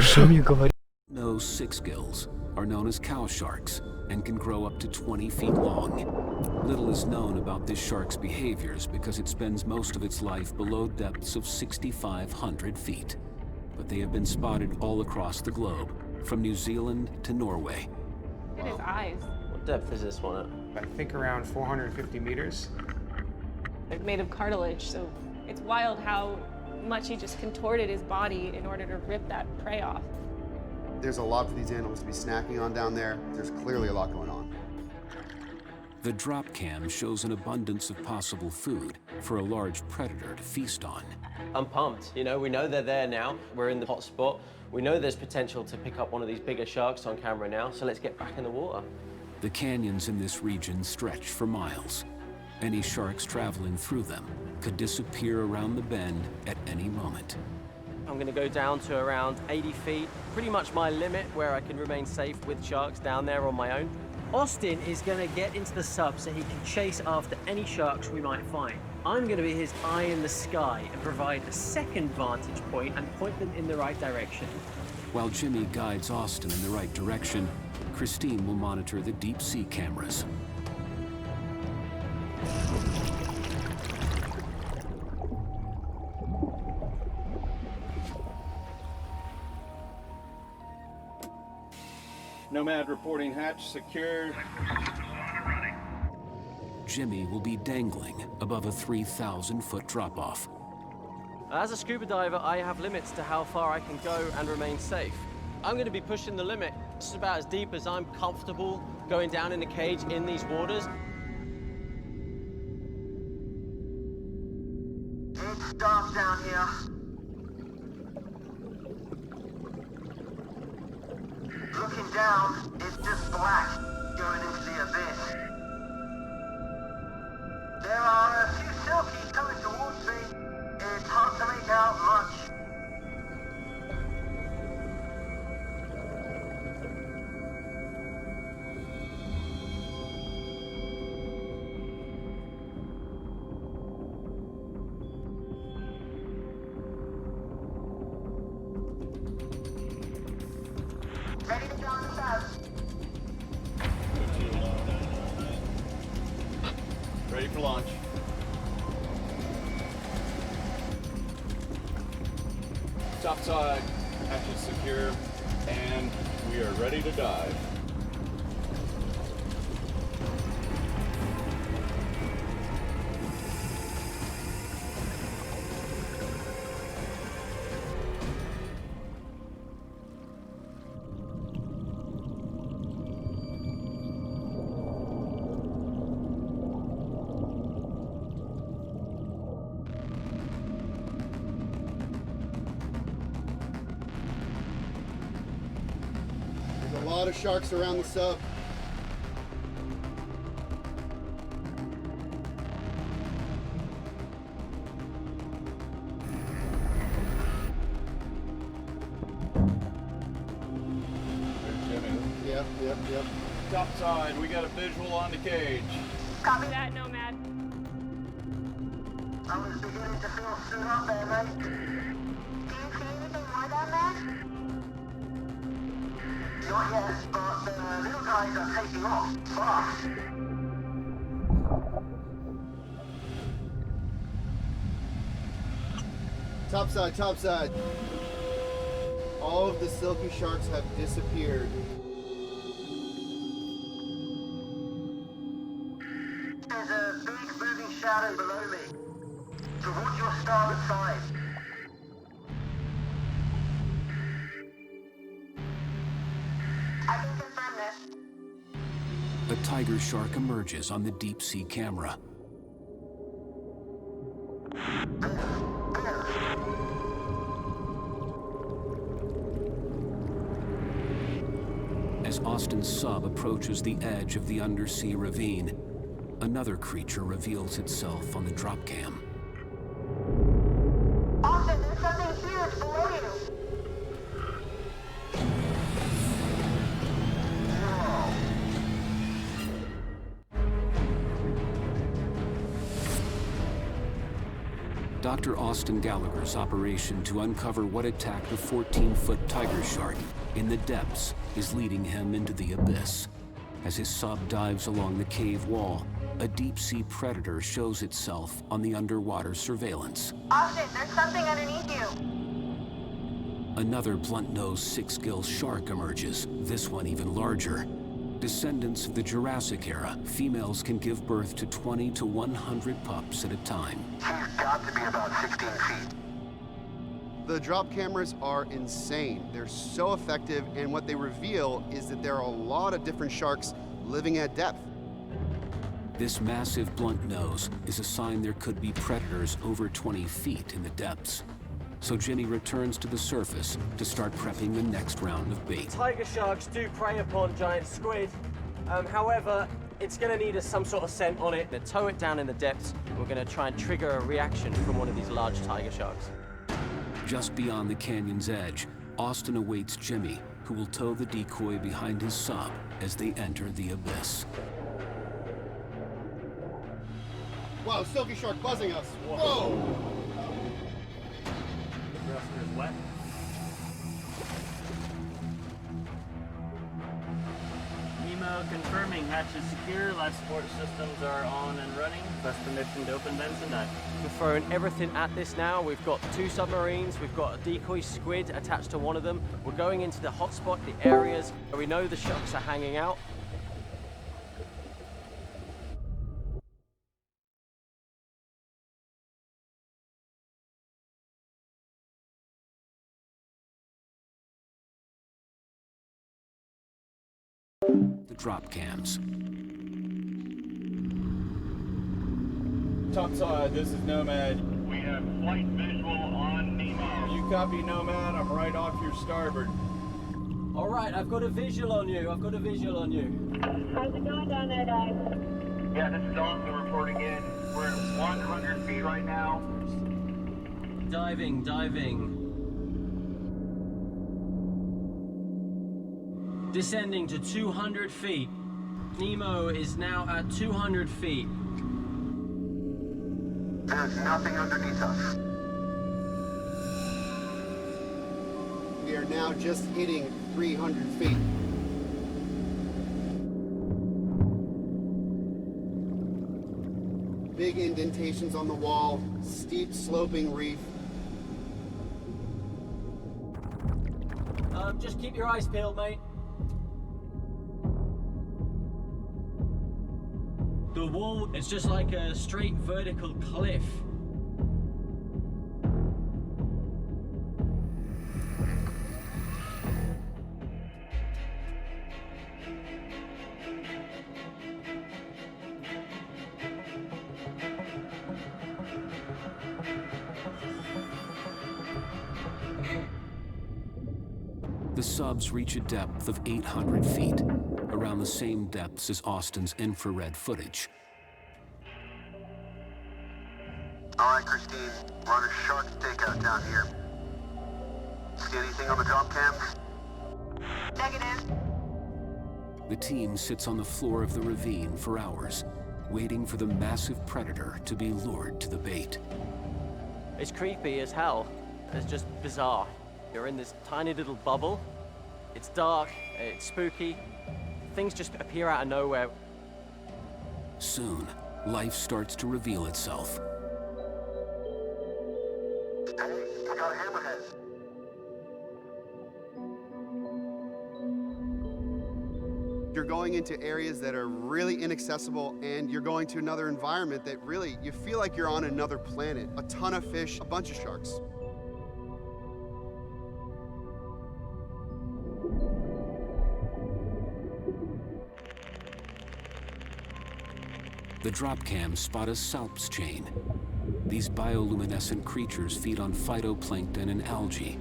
Что мне говорит? Those six gills are known as cow sharks and can grow up to 20 feet long. Little is known about this shark's behaviors because it spends most of its life below depths of 6,500 feet. But they have been spotted all across the globe, from New Zealand to Norway. Look at his eyes. What depth is this one at? I think around 450 meters. They're made of cartilage, so it's wild how much he just contorted his body in order to rip that prey off. There's a lot for these animals to be snacking on down there. There's clearly a lot going on. The drop cam shows an abundance of possible food for a large predator to feast on. I'm pumped. You know, we know they're there now. We're in the hot spot. We know there's potential to pick up one of these bigger sharks on camera now, so let's get back in the water. The canyons in this region stretch for miles. Any sharks traveling through them could disappear around the bend at any moment. I'm going to go down to around 80 feet, pretty much my limit where I can remain safe with sharks down there on my own. Austin is going to get into the sub so he can chase after any sharks we might find. I'm going to be his eye in the sky and provide a second vantage point and point them in the right direction. While Jimmy guides Austin in the right direction, Christine will monitor the deep sea cameras. Nomad reporting hatch secured. Jimmy will be dangling above a 3,000-foot drop-off. As a scuba diver, I have limits to how far I can go and remain safe. I'm going to be pushing the limit. This is about as deep as I'm comfortable going down in a cage in these waters. It's dark down here. Looking down, it's just black going into the abyss. There are a few silkies coming towards me. It's hard to make out much. Ready to go on the south. Ready for launch. Topside, hatches secure, and we are ready to dive. There's a lot of sharks around the sub. There's Jimmy. Yep. Topside, we got a visual on the cage. Copy that, Nomad. I was beginning to feel stood up there, mate. Do you see anything more down there? Not yet, but the little guys are taking off fast. Topside. All of the silky sharks have disappeared. There's a big moving shadow below me, towards your starboard side. I can confirm this. A tiger shark emerges on the deep sea camera. As Austin's sub approaches the edge of the undersea ravine, another creature reveals itself on the drop cam. Austin, there's something huge below you. Dr. Austin Gallagher's operation to uncover what attacked a 14-foot tiger shark in the depths is leading him into the abyss. As his sub dives along the cave wall, a deep-sea predator shows itself on the underwater surveillance. Austin, there's something underneath you. Another blunt-nosed six-gill shark emerges, this one even larger. Descendants of the Jurassic era, females can give birth to 20 to 100 pups at a time. She's got to be about 16 feet. The drop cameras are insane. They're so effective, and what they reveal is that there are a lot of different sharks living at depth. This massive blunt nose is a sign there could be predators over 20 feet in the depths. So Jimmy returns to the surface to start prepping the next round of bait. Tiger sharks do prey upon giant squid. However, it's going to need some sort of scent on it. They tow it down in the depths. We're going to try and trigger a reaction from one of these large tiger sharks. Just beyond the canyon's edge, Austin awaits Jimmy, who will tow the decoy behind his sub as they enter the abyss. Wow, silky shark buzzing us. Whoa! Is wet. Nemo confirming hatch is secure, life support systems are on and running. Request permission to open vents and dive. We're throwing everything at this now. We've got 2 submarines, we've got a decoy squid attached to one of them. We're going into the hotspot, the areas where we know the sharks are hanging out. The drop cams. Topside, this is Nomad. We have flight visual on Nemo. You copy, Nomad? I'm right off your starboard. All right, I've got a visual on you. How's it going down there, guys? Yeah, this is Austin reporting in. We're at 100 feet right now. Diving. Descending to 200 feet. Nemo is now at 200 feet. There's nothing underneath us. We are now just hitting 300 feet. Big indentations on the wall, steep sloping reef. Just keep your eyes peeled, mate. The wall is just like a straight vertical cliff. The subs reach a depth of 800 feet, around the same depths as Austin's infrared footage. All right, Christine, we're on a shark stakeout down here. See anything on the drop cams? Negative. The team sits on the floor of the ravine for hours, waiting for the massive predator to be lured to the bait. It's creepy as hell. It's just bizarre. You're in this tiny little bubble. It's dark, it's spooky. Things just appear out of nowhere. Soon, life starts to reveal itself. Hey, we got a hammerhead. You're going into areas that are really inaccessible, and you're going to another environment that really, you feel like you're on another planet. A ton of fish, a bunch of sharks. The drop cams spot a salps chain. These bioluminescent creatures feed on phytoplankton and algae.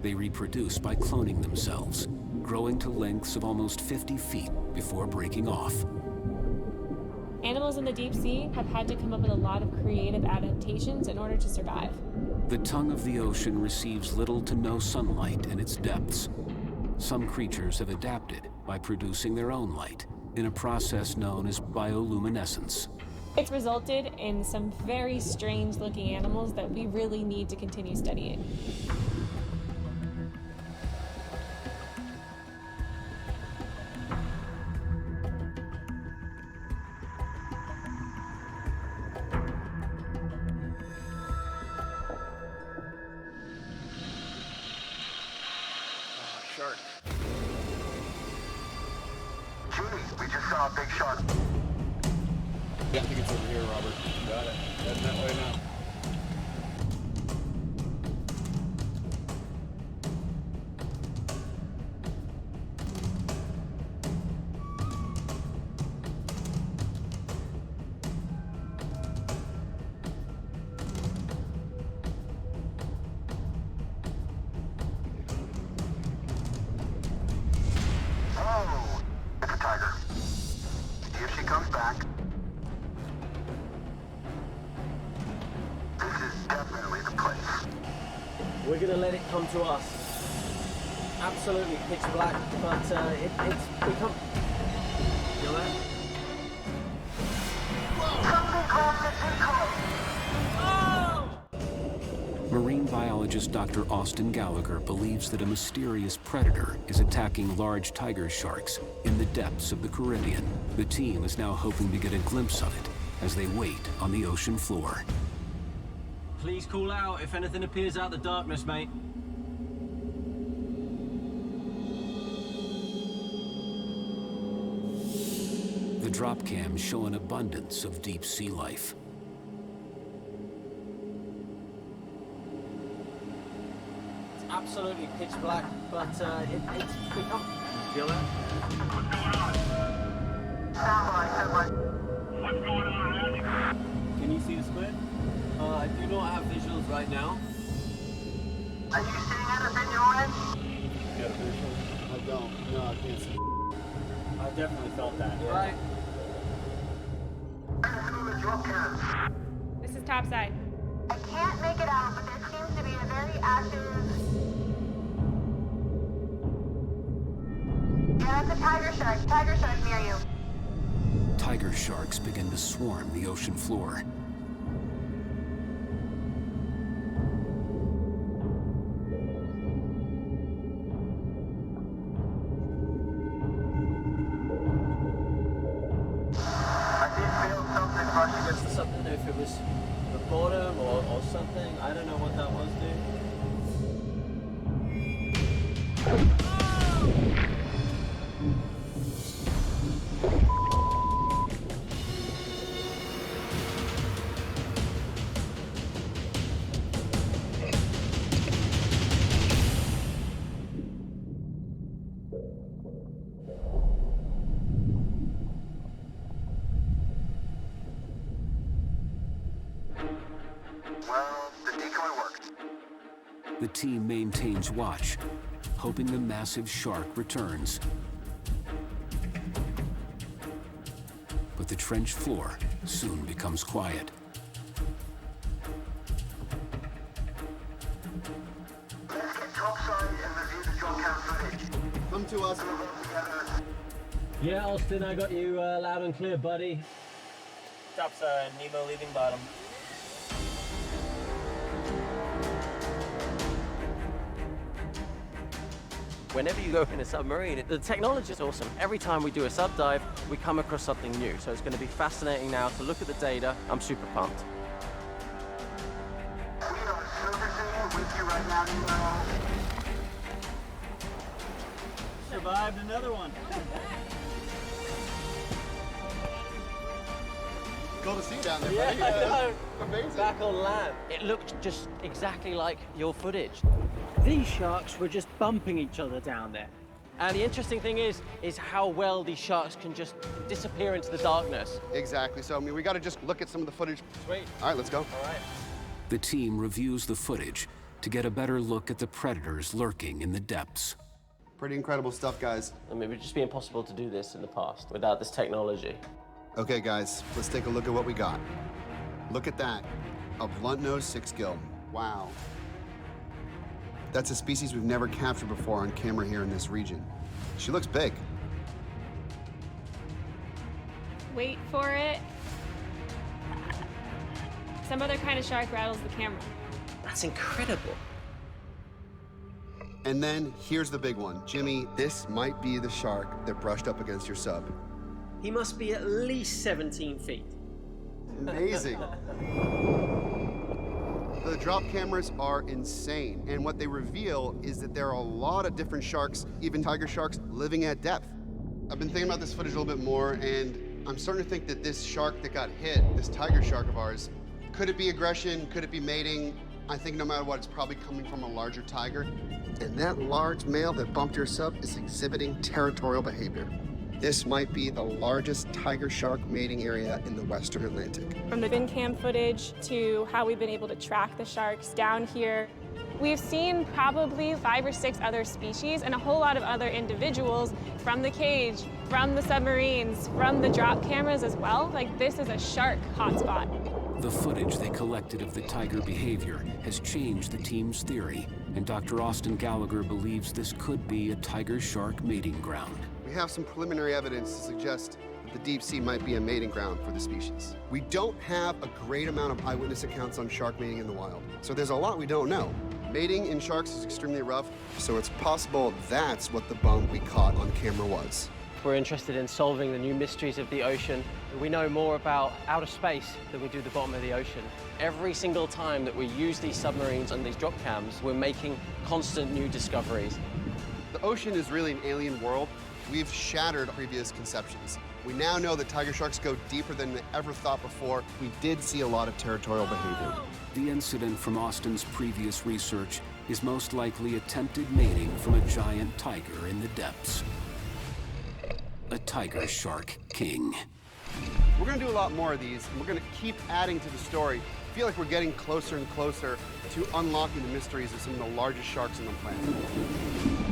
They reproduce by cloning themselves, growing to lengths of almost 50 feet before breaking off. Animals in the deep sea have had to come up with a lot of creative adaptations in order to survive. The tongue of the ocean receives little to no sunlight in its depths. Some creatures have adapted by producing their own light in a process known as bioluminescence. It's resulted in some very strange looking animals that we really need to continue studying. Shark. Judy, we just saw a big shark. Yeah, I think it's over here, Robert. Got it. Heading that way now. Oh, it's a tiger. Here she comes back. This is definitely the place. We're gonna let it come to us. Absolutely pitch black, but it's become. Feel that? Something called the decoy. Marine biologist Dr. Austin Gallagher believes that a mysterious predator is attacking large tiger sharks in the depths of the Caribbean. The team is now hoping to get a glimpse of it as they wait on the ocean floor. Please call out if anything appears out of the darkness, mate. The drop cams show an abundance of deep sea life. It's absolutely pitch black, but it's become. Feel that? What's going on, Andy? Can you see the squid? I do not have visuals right now. Are you seeing anything your end? Got a visual? I don't. No, I can't see. I definitely felt that. Yeah. Right. Through the drop cams. This is topside. I can't make it out, but there seems to be a very active... Yeah, that's a tiger shark near you. Tiger sharks begin to swarm the ocean floor. Something, if it was the bottom or something, I don't know what that was, Well, the decoy worked. The team maintains watch, hoping the massive shark returns. But the trench floor soon becomes quiet. Let's get topside and review the drop cam footage. Come to us. We'll work together. Yeah, Austin, I got you loud and clear, buddy. Topside, Nemo leaving bottom. Whenever you go in a submarine, the technology is awesome. Every time we do a sub dive, we come across something new. So it's going to be fascinating now to look at the data. I'm super pumped. We are surfacing with you right now, Nemo. Survived another one. Cool to see you down there, Yeah, buddy. I know. Amazing. Back on land. It looked just exactly like your footage. These sharks were just bumping each other down there. And the interesting thing is how well these sharks can just disappear into the darkness. Exactly. So, I mean, we got to just look at some of the footage. Sweet. All right, let's go. All right. The team reviews the footage to get a better look at the predators lurking in the depths. Pretty incredible stuff, guys. I mean, it would just be impossible to do this in the past without this technology. Okay, guys, let's take a look at what we got. Look at that. A blunt-nosed six-gill. Wow. That's a species we've never captured before on camera here in this region. She looks big. Wait for it. some other kind of shark rattles the camera. That's incredible. And then here's the big one. Jimmy, this might be the shark that brushed up against your sub. He must be at least 17 feet. Amazing. The drop cameras are insane, and what they reveal is that there are a lot of different sharks, even tiger sharks, living at depth. I've been thinking about this footage a little bit more, and I'm starting to think that this shark that got hit, this tiger shark of ours, could it be aggression? Could it be mating? I think no matter what, it's probably coming from a larger tiger. And that large male that bumped your sub is exhibiting territorial behavior. This might be the largest tiger shark mating area in the Western Atlantic. From the bin cam footage to how we've been able to track the sharks down here, we've seen probably 5 or 6 other species and a whole lot of other individuals from the cage, from the submarines, from the drop cameras as well. Like, this is a shark hotspot. The footage they collected of the tiger behavior has changed the team's theory, and Dr. Austin Gallagher believes this could be a tiger-shark mating ground. We have some preliminary evidence to suggest that the deep sea might be a mating ground for the species. We don't have a great amount of eyewitness accounts on shark mating in the wild, so there's a lot we don't know. Mating in sharks is extremely rough, so it's possible that's what the bump we caught on camera was. We're interested in solving the new mysteries of the ocean. We know more about outer space than we do the bottom of the ocean. Every single time that we use these submarines and these drop cams, we're making constant new discoveries. The ocean is really an alien world. We've shattered previous conceptions. We now know that tiger sharks go deeper than we ever thought before. We did see a lot of territorial behavior. The incident from Austin's previous research is most likely attempted mating from a giant tiger in the depths. A tiger shark king. We're gonna do a lot more of these, and we're gonna keep adding to the story. I feel like we're getting closer and closer to unlocking the mysteries of some of the largest sharks on the planet.